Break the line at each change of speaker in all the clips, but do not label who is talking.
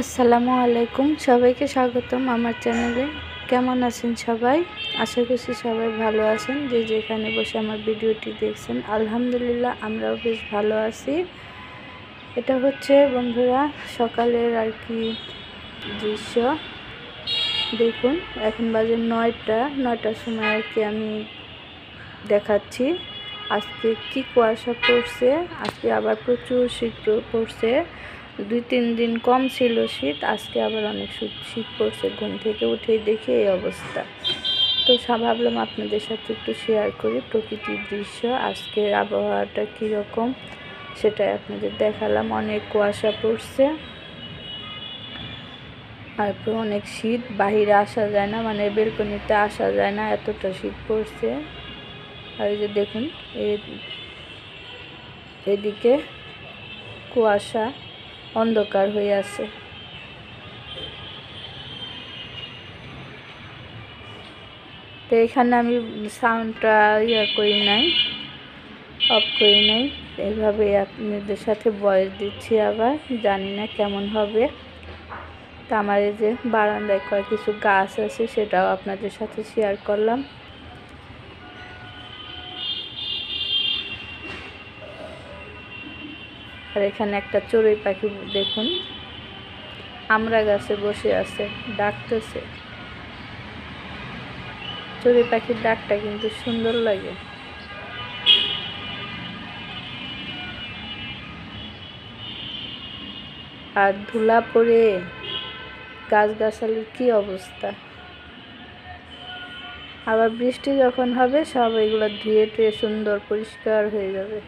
আসসালামু আলাইকুম, সবাইকে স্বাগতম আমার চ্যানেলে। কেমন আছেন সবাই? আশা করছি সবাই ভালো আছেন। যে যেখানে বসে আমার ভিডিওটি দেখছেন, আলহামদুলিল্লাহ আমরাও বেশ ভালো আছি। এটা হচ্ছে বন্ধুরা সকালের আর কি দৃশ্য। দেখুন এখন বাজে 9টার সময় আর কি আমি দেখাচ্ছি। আজকে কি কুয়াশা পড়ছে, আজকে আবার প্রচুর শীত পড়ছে। 2-3 দিন কম ছিল শীত, আজকে আবার অনেক শীত পড়ছে। ঘুম থেকে উঠেই দেখি এই অবস্থা। তো ভাবলাম আপনাদের সাথে একটু শেয়ার করি প্রকৃতির দৃশ্য। আজকের আবহাওয়াটা কীরকম সেটাই আপনাদের দেখালাম। অনেক কুয়াশা পড়ছে, তারপর অনেক শীত, বাহিরে আসা যায় না, মানে বেলকনিতে আসা যায় না, এতটা শীত পড়ছে। আর এই যে দেখুন এদিকে কুয়াশা অন্ধকার হয়ে আছে। তো এখানে আমি সাউন্ডটা করি নাই, অফ করি নাই, এইভাবে আপনাদের সাথে ভয়েস দিচ্ছি। আবার জানি না কেমন হবে। তো আমার এই যে বারান্দায় কিছু গাছ আছে, সেটাও আপনাদের সাথে শেয়ার করলাম। আর এখানে একটা চড়ুই পাখি দেখুন আমড়া গাছে বসে আছে, ডাকতেছে। চড়ুই পাখির ডাকটা কিন্তু সুন্দর লাগে। আর ধুলা পড়ে গাছগাছালির কি অবস্থা। আবার বৃষ্টি যখন হবে সব এগুলো ধুয়ে টুয়ে সুন্দর পরিষ্কার হয়ে যাবে।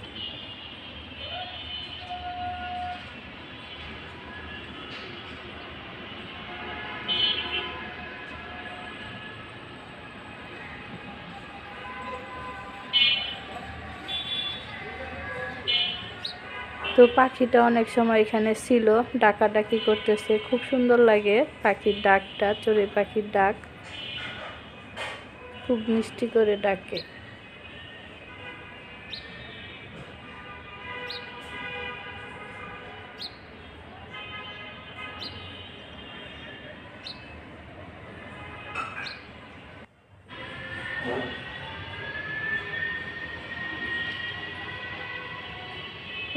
তো পাখিটা অনেক সময় এখানে ছিল, ডাকাডাকি করতেছে, খুব সুন্দর লাগে পাখির ডাকটা। চড়ুই পাখির ডাক খুব মিষ্টি করে ডাকে।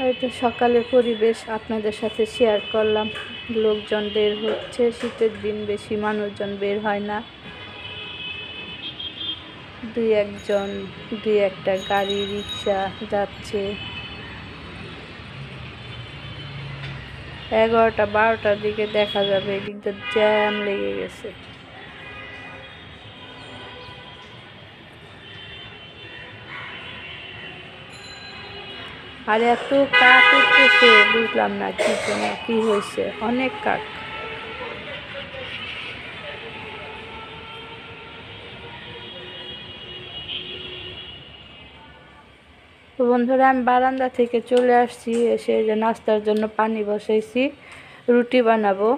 হয়তো সকালের পরিবেশ আপনাদের সাথে শেয়ার করলাম। লোকজন বের হচ্ছে, শীতের দিন বেশি মানুষজন বের হয় না। দুই একটা গাড়ি রিক্সা যাচ্ছে। 11টা-12টার দিকে দেখা যাবে এদিকটা জ্যাম লেগে গেছে। আর এত কাক উঠতেছে, বুঝলাম না কি জন্য, কি হয়েছে, অনেক কাক। তো বন্ধুরা আমি বারান্দা থেকে চলে আসছি, এসে যে নাস্তার জন্য পানি বসাইছি, রুটি বানাবো।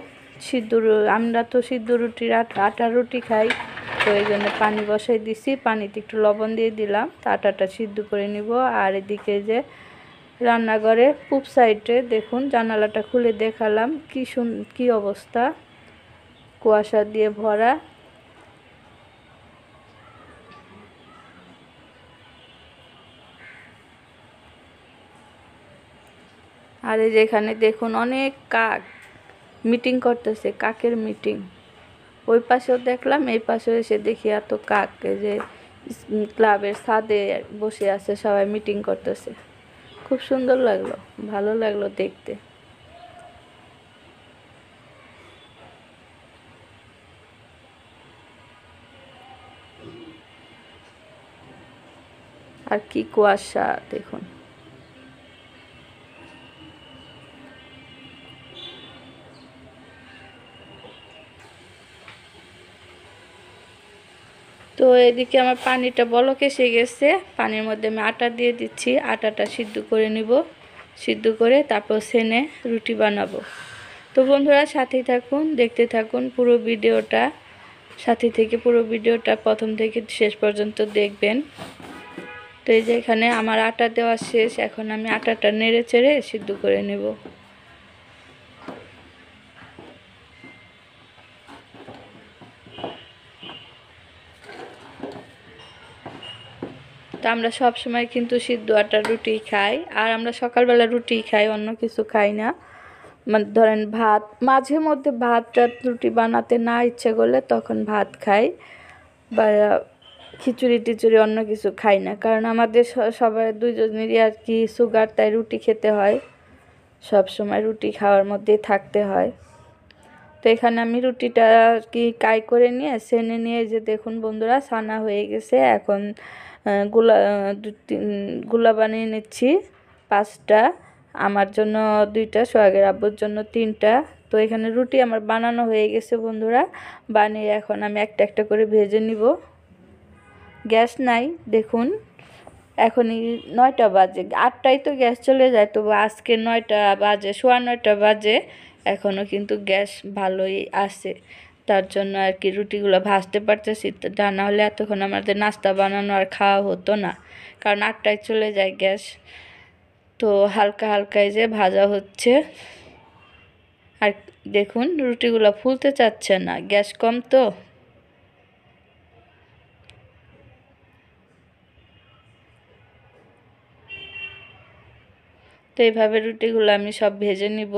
আমরা তো সিদ্ধ রুটির আটার রুটি খাই, তো এই জন্য পানি বসাই দিছি। পানিতে একটু লবণ দিয়ে দিলাম, তো আটাটা সিদ্ধ করে নিব। আর এদিকে যে রান্নাঘরের পূব সাইডে দেখুন, জানালাটা খুলে দেখালাম কি অবস্থা, কুয়াশা দিয়ে ভরা। আর এই যেখানে দেখুন অনেক কাক মিটিং করতেছে, কাকের মিটিং। ওই পাশেও দেখলাম, এই পাশেও এসে দেখি এত কাক, যে ক্লাবের ছাদে বসে আছে, সবাই মিটিং করতেছে। খুব সুন্দর লাগলো, ভালো লাগলো দেখতে। আর কি কুয়াশা দেখুন। তো এদিকে আমার পানিটা বলক এসে গেছে, পানির মধ্যে আমি আটা দিয়ে দিচ্ছি। আটাটা সিদ্ধ করে নিব, সিদ্ধ করে তারপর সেনে রুটি বানাবো। তো বন্ধুরা সাথেই থাকুন, দেখতে থাকুন পুরো ভিডিওটা। সাথে থেকে পুরো ভিডিওটা প্রথম থেকে শেষ পর্যন্ত দেখবেন। তো এই যে এখানে আমার আটা দেওয়া শেষ, এখন আমি আটাটা নেড়ে চেড়ে সিদ্ধ করে নেব। তো আমরা সব সময় কিন্তু সিদ্ধ আটার রুটি খাই, আর আমরা সকালবেলা রুটি খাই, অন্য কিছু খাই না। মানে ধরেন ভাত, মাঝে মধ্যে ভাত রুটি বানাতে না ইচ্ছে করলে তখন ভাত খাই, বা খিচুড়ি টিচুড়ি অন্য কিছু খাই না, কারণ আমাদের সবার দুজনেরই আর কি সুগার, তাই রুটি খেতে হয়, সব সময় রুটি খাওয়ার মধ্যেই থাকতে হয়। তো এখানে আমি রুটিটা আর কি কাই করে নিয়ে সেনে নিয়ে, যে দেখুন বন্ধুরা ছানা হয়ে গেছে। এখন গুলা বানিয়ে নিচ্ছি 5টা, আমার জন্য 2টা, সোহাগের আব্বুর জন্য 3টা। তো এখানে রুটি আমার বানানো হয়ে গেছে বন্ধুরা, বানিয়ে এখন আমি একটা একটা করে ভেজে নিব। গ্যাস নাই দেখুন, এখনই 9টা বাজে, 8টায় তো গ্যাস চলে যায়, তবু আজকে 9টা বাজে, 9:15 বাজে, এখনও কিন্তু গ্যাস ভালোই আছে। তার জন্য আর কি রুটিগুলো ভাজতে পারতেছি, তা না হলে এতক্ষণ আমাদের নাস্তা বানানো আর খাওয়া হতো না, কারণ 8টায় চলে যায় গ্যাস। তো হালকা হালকায় যে ভাজা হচ্ছে, আর দেখুন রুটিগুলো ফুলতে চাচ্ছে না, গ্যাস কম তো। তো এইভাবে রুটিগুলো আমি সব ভেজে নিব।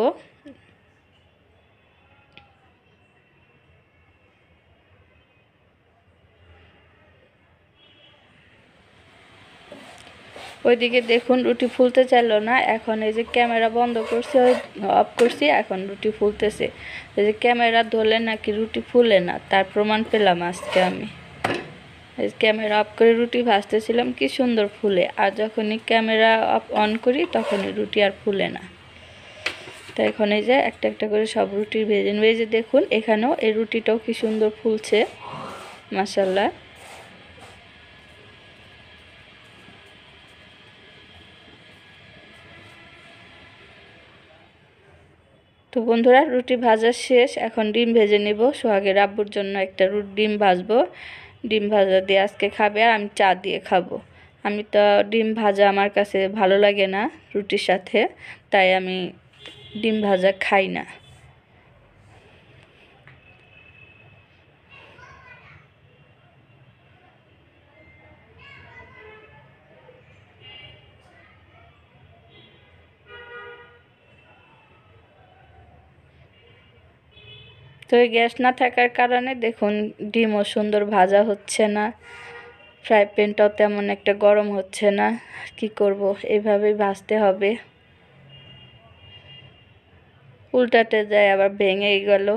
ওইদিকে দেখুন রুটি ফুলতে চাইলো না, এখন এই যে ক্যামেরা বন্ধ করছি, অফ করছি, এখন রুটি ফুলতেছে। এই যে ক্যামেরা ধরলে নাকি রুটি ফুলে না, তার প্রমাণ পেলাম আজকে আমি। এই ক্যামেরা অফ করে রুটি ভাজতেছিলাম, কি সুন্দর ফুলে, আর যখনই ক্যামেরা অন করি তখনই রুটি আর ফুলে না। তো এখন এই যে একটা একটা করে সব রুটি ভেজে নেব। এই যে দেখুন এখানেও এই রুটিটাও কি সুন্দর ফুলছে, মাশাআল্লাহ। তো বন্ধুরা রুটি ভাজা শেষ, এখন ডিম ভেজে নেব। সোহাগের আব্বুর জন্য একটা ডিম ভাজবো, ডিম ভাজা দিয়ে আজকে খাবে, আর আমি চা দিয়ে খাবো। আমি তো ডিম ভাজা আমার কাছে ভালো লাগে না রুটির সাথে, তাই আমি ডিম ভাজা খাই না। তো এই গ্যাস না থাকার কারণে দেখুন ডিমও সুন্দর ভাজা হচ্ছে না, ফ্রাই প্যানটাও তেমন একটা গরম হচ্ছে না। কি করব, এইভাবেই ভাজতে হবে। উল্টাতে যায় আবার ভেঙে গেল।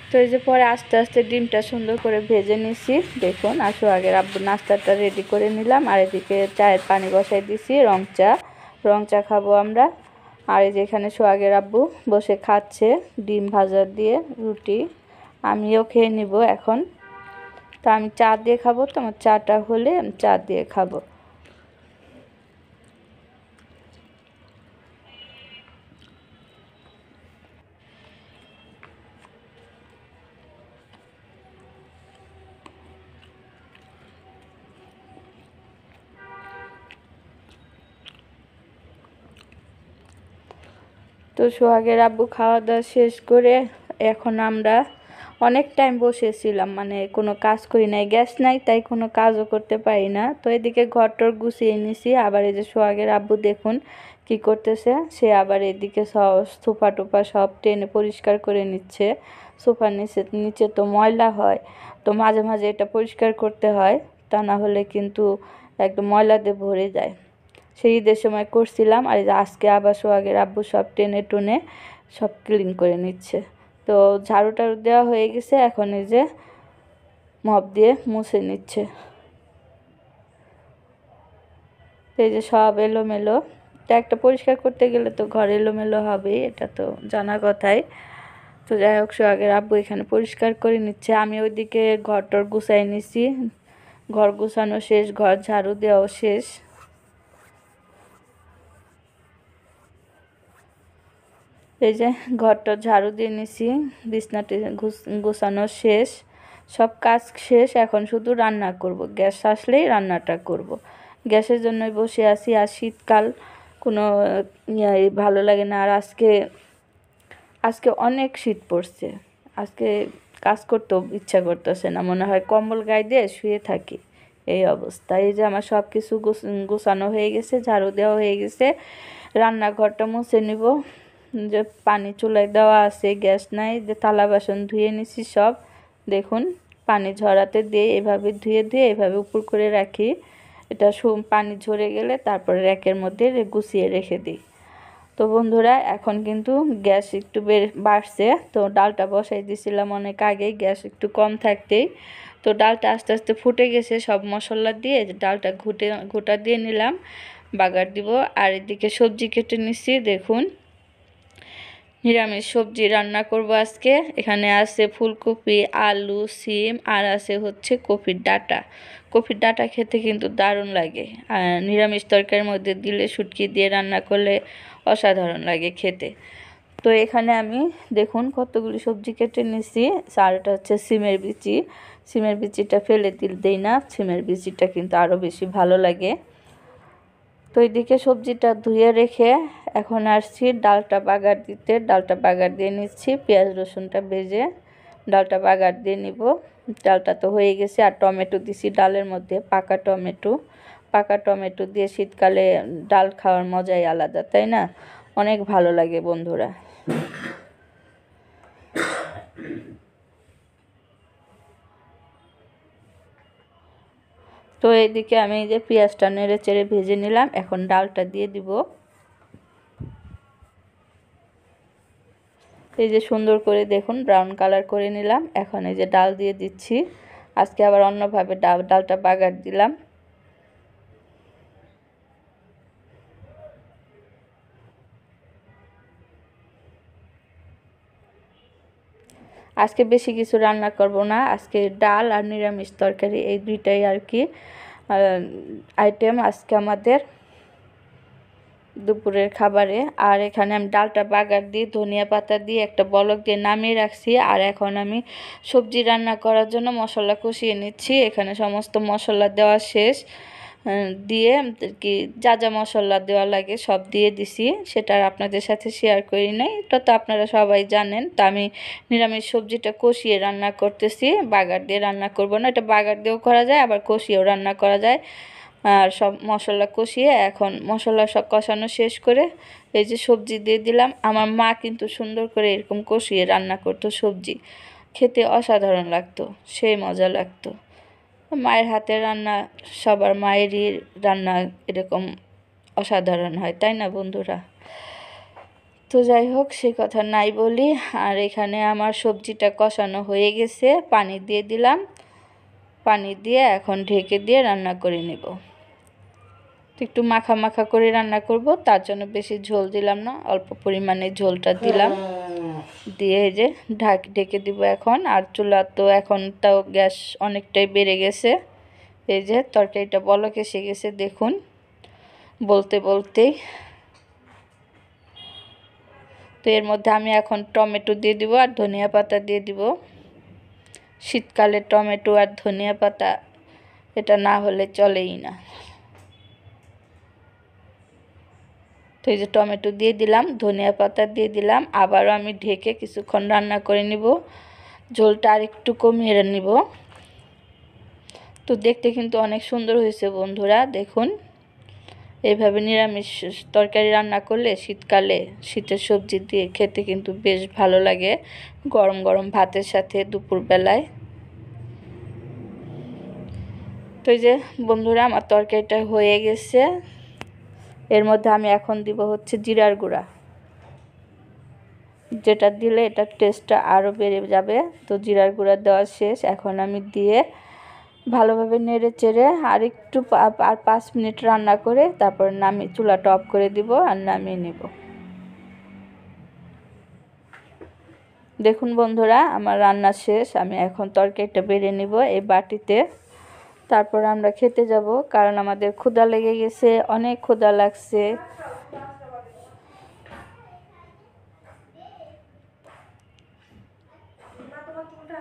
তো এই যে পরে আস্তে আস্তে ডিমটা সুন্দর করে ভেজে নিছি দেখুন। আর সোহাগের আব্বু নাস্তাটা রেডি করে নিলাম, আর এদিকে চায়ের পানি বসাই দিছি, রং চা খাবো আমরা। আর এই যে এখানে সোহাগের আব্বু বসে খাচ্ছে ডিম ভাজা দিয়ে রুটি, আমিও খেয়ে নিব এখন। তো আমি চা দিয়ে খাবো, তো আমার চাটা হলে আমি চা দিয়ে খাবো। তো সোহাগের আব্বু খাওয়া দাওয়া শেষ করে এখন আমরা অনেক টাইম বসেছিলাম, মানে কোনো কাজ করি নাই, গ্যাস নাই, তাই কোনো কাজও করতে পারি না। তো এদিকে ঘরটর গুছিয়ে নিছি, আবার এই যে সোহাগের আব্বু দেখুন কি করতেছে, সে আবার এদিকে সব সোফা টোফা সব টেনে পরিষ্কার করে নিচ্ছে। সোফার নিচে তো ময়লা হয়, তো মাঝে মাঝে এটা পরিষ্কার করতে হয়, তা না হলে কিন্তু একদম ময়লাতে ভরে যায়। সেই ঈদের সময় করছিলাম, আর আজকে আবার সোহাগের আব্বু সব টেনে টুনে সব ক্লিন করে নিচ্ছে। তো ঝাড়ু টাড়ু দেওয়া হয়ে গেছে, এখন এই যে মপ দিয়ে মুছে নিচ্ছে। এই যে সব এলোমেলো, তো একটা পরিষ্কার করতে গেলে তো ঘর এলোমেলো হবেই, এটা তো জানা কথাই। তো যাই হোক সোহাগের আব্বু এখানে পরিষ্কার করে নিচ্ছে, আমি ওইদিকে ঘরটর গুছাই নিছি, ঘর গুছানো শেষ, ঘর ঝাড়ু দেওয়াও শেষ। এই যে ঘরটা ঝাড়ু দিয়ে নিছি, বিছনাটি গোছানো শেষ, সব কাজ শেষ, এখন শুধু রান্না করব। গ্যাস আসলেই রান্নাটা করব। গ্যাসের জন্যই বসে আছি, আর শীতকাল কোনো ভালো লাগে না। আর আজকে অনেক শীত পড়ছে, আজকে কাজ করতেও ইচ্ছা করতেছে না, মনে হয় কম্বল গায়ে দিয়ে শুয়ে থাকি, এই অবস্থা। এই যে আমার সব কিছু গোছানো হয়ে গেছে, ঝাড়ু দেওয়া হয়ে গেছে, রান্নাঘরটা মুছে নিব। যে পানি চুলায় দেওয়া আছে, গ্যাস নাই, যে থালা বাসন ধুয়ে নিছি সব। দেখুন পানি ঝরাতে দিয়ে এভাবে ধুয়ে এভাবে উপর করে রাখি। এটা পানি ঝরে গেলে তারপরে র্যাকের মধ্যে গুছিয়ে রেখে দিই। তো বন্ধুরা এখন কিন্তু গ্যাস একটু বাড়ছে, তো ডালটা বসাই দিয়েছিলাম অনেক আগেই, গ্যাস একটু কম থাকতেই। তো ডালটা আস্তে আস্তে ফুটে গেছে, সব মশলা দিয়ে ডালটা ঘুটা দিয়ে নিলাম, বাগার দিব। আর এদিকে সবজি কেটে নিচ্ছি, দেখুন নিরামিষ সবজি রান্না করব আজকে। এখানে আছে ফুলকপি, আলু, সিম, আর আছে হচ্ছে কপির ডাঁটা। কপির ডাঁটা খেতে কিন্তু দারুণ লাগে, আর নিরামিষ তরকারির মধ্যে দিলে শুটকি দিয়ে রান্না করলে অসাধারণ লাগে খেতে। তো এখানে আমি দেখুন কতগুলি সবজি কেটে নিছি। আর এটা হচ্ছে সিমের বিচি, সিমের বিচিটা ফেলে দেই না, সিমের বিচিটা কিন্তু আরও বেশি ভালো লাগে। তো এইদিকে সবজিটা ধুয়ে রেখে এখন আসছি ডালটা বাগার দিতে। ডালটা বাগার দিয়ে নিচ্ছি, পেঁয়াজ রসুনটা ভেজে ডালটা বাগার দিয়ে নিব। ডালটা তো হয়ে গেছে, আর টমেটো দিছি ডালের মধ্যে, পাকা টমেটো। পাকা টমেটো দিয়ে শীতকালে ডাল খাওয়ার মজাই আলাদা, তাই না? অনেক ভালো লাগে বন্ধুরা। তো এইদিকে আমি এই যে পেঁয়াজটা নেড়ে চেড়ে ভেজে নিলাম, এখন ডালটা দিয়ে দিব। এই যে সুন্দর করে দেখুন ব্রাউন কালার করে নিলাম, এখন এই যে ডাল দিয়ে দিচ্ছি। আজকে আবার অন্যভাবে ডালটা বাগার দিলাম। আজকে বেশি কিছু রান্না করব না, আজকে ডাল আর নিরামিষ তরকারি এই দুইটাই আর কি আইটেম আজকে আমাদের দুপুরের খাবারে। আর এখানে আমি ডালটা বাগার দিয়ে ধনিয়া পাতা দিয়ে একটা বলক দিয়ে নামিয়ে রাখছি। আর এখন আমি সবজি রান্না করার জন্য মশলা কষিয়ে নিচ্ছি। এখানে সমস্ত মশলা দেওয়া শেষ, দিয়ে কি যা যা মশলা দেওয়া লাগে সব দিয়ে দিছি, সেটা আপনাদের সাথে শেয়ার করি নাই, এটা তো আপনারা সবাই জানেন। তো আমি নিরামিষ সবজিটা কষিয়ে রান্না করতেছি, বাগার দিয়ে রান্না করব না। এটা বাগার দিয়েও করা যায়, আবার কষিয়েও রান্না করা যায়। আর সব মশলা কষিয়ে এখন মশলা সব কষানো শেষ করে এই যে সবজি দিয়ে দিলাম। আমার মা কিন্তু সুন্দর করে এরকম কষিয়ে রান্না করতো সবজি, খেতে অসাধারণ লাগতো, সেই মজা লাগতো। মায়ের হাতের রান্না, সবার মায়েরই রান্না এরকম অসাধারণ হয়, তাই না বন্ধুরা? তো যাই হোক, সে কথা নাই বলি। আর এখানে আমার সবজিটা কষানো হয়ে গেছে, পানি দিয়ে দিলাম। পানি দিয়ে এখন ঢেকে দিয়ে রান্না করে নেব। একটু মাখা মাখা করে রান্না করব, তার জন্য বেশি ঝোল দিলাম না, অল্প পরিমাণে ঝোলটা দিলাম। দিয়ে এই যে ঢেকে দিব এখন। আর চুলা তো এখন তাও গ্যাস অনেকটাই বেড়ে গেছে। এই যে তরকারিটা বলক এসে গেছে দেখুন, বলতে বলতেই। তো এর মধ্যে আমি এখন টমেটো দিয়ে দিব আর ধনিয়া পাতা দিয়ে দিব। শীতকালে টমেটো আর ধনিয়া পাতা এটা না হলে চলেই না। তো এই যে টমেটো দিয়ে দিলাম, ধনিয়া পাতা দিয়ে দিলাম, আবারও আমি ঢেকে কিছুক্ষণ রান্না করে নিব, ঝোলটা আর একটু কমিয়ে নিব। তো দেখতে কিন্তু অনেক সুন্দর হয়েছে বন্ধুরা, দেখুন এইভাবে নিরামিষ তরকারি রান্না করলে শীতকালে শীতের সবজি দিয়ে খেতে কিন্তু বেশ ভালো লাগে, গরম গরম ভাতের সাথে দুপুরবেলায়। তো এই যে বন্ধুরা আমার তরকারিটা হয়ে গেছে। এর মধ্যে আমি এখন দিব হচ্ছে জিরার গুঁড়া, যেটা দিলে এটার টেস্টটা আরও বেড়ে যাবে। তো জিরার গুঁড়া দেওয়া শেষ, এখন আমি দিয়ে ভালোভাবে নেড়ে চেড়ে আর একটু আর 5 মিনিট রান্না করে তারপর চুলাটা অফ করে দিব আর নামিয়ে নেব। দেখুন বন্ধুরা আমার রান্না শেষ, আমি এখন তরকারিটা বেড়ে নিব এই বাটিতে, তারপর আমরা খেতে যাব, কারণ আমাদের ক্ষুধা লেগে গেছে, অনেক ক্ষুধা লাগছে।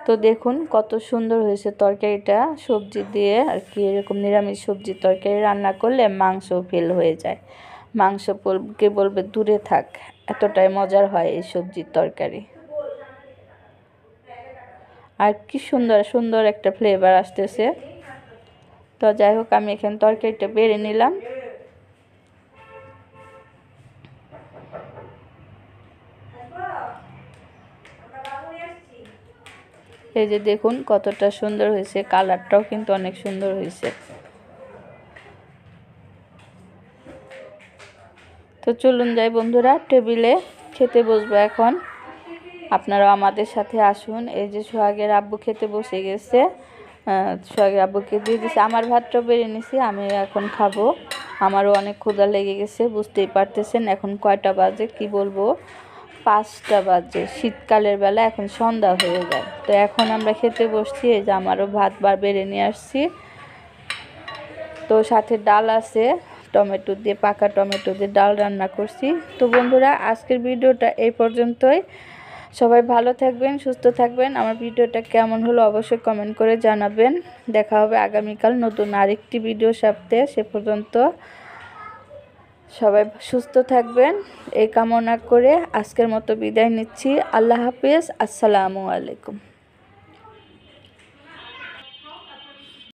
তো দেখুন কত সুন্দর হয়েছে তরকারিটা, সবজি দিয়ে আর কি, এরকম নিরামিষ সবজি তরকারি রান্না করলে মাংস ফেল হয়ে যায়, মাংস কে বলবে দূরে থাক, এতটাই মজার হয় এই সবজির তরকারি। আর কি সুন্দর সুন্দর একটা ফ্লেভার আসতেছে। তো যাই হোক, আমি এখানে তরকারিটা বেড়ে নিলাম। এই যে দেখুন কতটা সুন্দর হয়েছে, কালারটাও কিন্তু অনেক সুন্দর হয়েছে। তো চলুন যাই বন্ধুরা, টেবিলে খেতে বসবো এখন। আপনারাও আমাদের সাথে আসুন। এই যে সোহাগের আব্বু খেতে বসে গেছে, সোহাগের আব্বুকে দিয়ে দিয়েছে। আমার ভাতটা বেড়ে নিছি, আমি এখন খাবো। আমারও অনেক ক্ষুধা লেগে গেছে, বুঝতেই পারতেছেন এখন কয়টা বাজে, কি বলবো, 5টা বাজে। শীতকালের বেলা এখন সন্ধ্যা হয়ে যায়। তো এখন আমরা খেতে বসছি। এই যে আমারও ভাত বেড়ে নিয়ে আসছি। তো সাথে ডাল আছে, টমেটো দিয়ে, পাকা টমেটো দিয়ে ডাল রান্না করছি। তো বন্ধুরা, আজকের ভিডিওটা এই পর্যন্তই। সবাই ভালো থাকবেন, সুস্থ থাকবেন। আমার ভিডিওটা কেমন হলো অবশ্যই কমেন্ট করে জানাবেন। দেখা হবে আগামীকাল নতুন আরেকটি ভিডিও সাথে। সে পর্যন্ত সবাই সুস্থ থাকবেন এই কামনা করে আজকের মতো বিদায় নিচ্ছি। আল্লাহ হাফেজ, আসসালামু আলাইকুম।